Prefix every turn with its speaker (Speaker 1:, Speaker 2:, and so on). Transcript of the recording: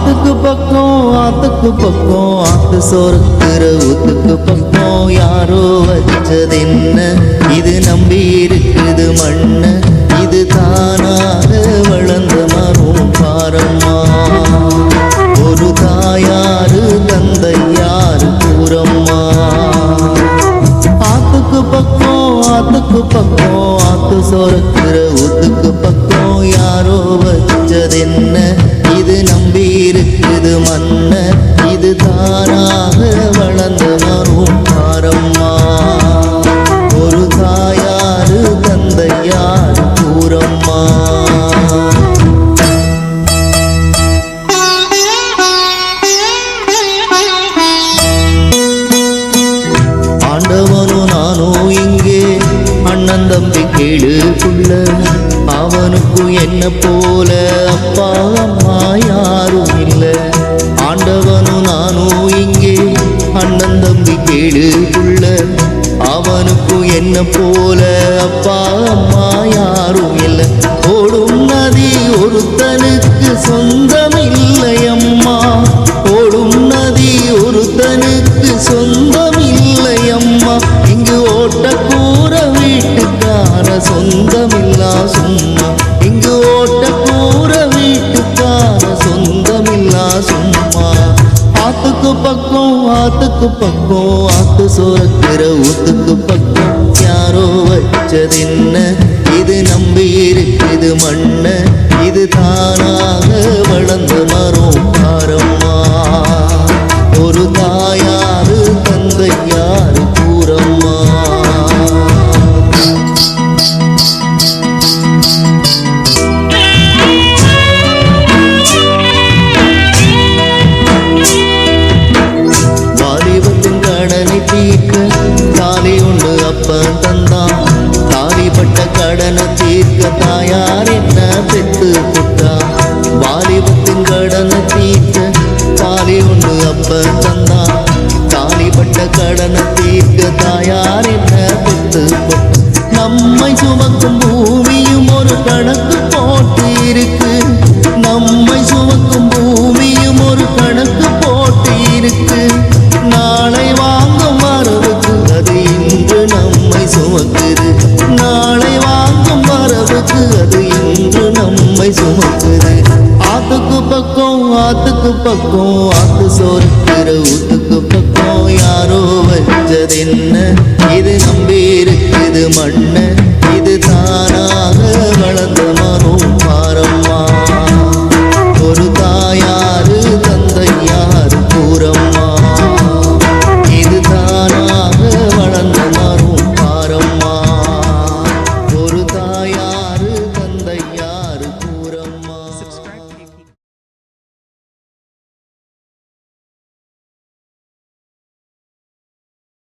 Speaker 1: ஆத்துக்கு பக்கம் ஆத்து சோறுக்கிற ஊத்துக்கு பக்கம் யாரோ வச்சதென்ன இது நம்பி இருக்குது மண்ண இது தானாக வளர்ந்த மரம் பாரம்மா ஒரு தாயாரு தந்தை யாரு கூறம்மா ஆத்துக்கு பக்கம் ஆத்து சோறுக்கிற ஊத்துக்கு பக்கம் யாரோ வச்சதென்ன இது நம்பி இருக்குது மண்ண இது தானாக வளர்ந்த மரம் பாரம்மா ஒரு தாயாரு தந்தை யாரு கூறம்மா ஆண்டவனும் நானும் இங்கே அண்ணன் தம்பி கேளு புள்ள அவனுக்கும் என்ன போல அப்பா அம்மா யாரும் இல்லை ஆண்டவனும் நானும் இங்கே அண்ணன் தம்பி கேளு புள்ள அவனுக்கும் என்ன போல அப்பா அம்மா யாரும் இல்லை ஓடும் நதி ஒருத்தனுக்கு சொந்தமில்லை அம்மா ஓடும் நதி ஒருத்தனுக்கு சொந்தமில்லை அம்மா இங்கு ஓட்ட கூற வீட்டுக்கார சொந்தமில்லா சும்மா இங்கு ஓட்ட கூற வீட்டுக்கார சொந்தமில்லா சும்மா ஆத்துக்கு பக்கம் ஆத்து சோறுக்கிற ஊத்துக்கு பக்கம் யாரோ வச்சதென்ன இது நம்பி இருக்குது மண்ண இது தானாக வளர்ந்த மரம் பாரம்மா ஒரு தாயாரு தந்தை யாரு கூறம்மா வாலிபத்தின் கடனை தீர்க்க தாலி உண்டு அப்பன் தந்தான் தாலிப்பட்ட கடனை தீர்க்க தாயார் என்ன பெத்து புட்டா வாலிபத்தின் கடனை தீர்க்க தாலி உண்டு அப்பன் தந்தான் தாலிப்பட்ட கடனை தீர்க்க தாயார் என்ன பெத்து புட்டா நம்மை சுமக்கும் பூமியும் ஒரு கணக்கு போட்டு இருக்கு நம்மை சுமக்கும் பூமியும் ஒரு கணக்கு போட்டு இருக்கு நாளை வாங்கும் வரவுக்கு அது இன்று நம்மை சுமக்குது நாளை வாங்கும் வரவுக்கு அது இன்று நம்மை சுமக்குது ஆத்துக்கு பக்கம் ஆத்து சோறுக்கிற ஊத்துக்கு பக்கம் யாரோ வச்சதென்ன இது நம்பி இருக்குது மண்ண இது தானாக வளர்ந்த மரம்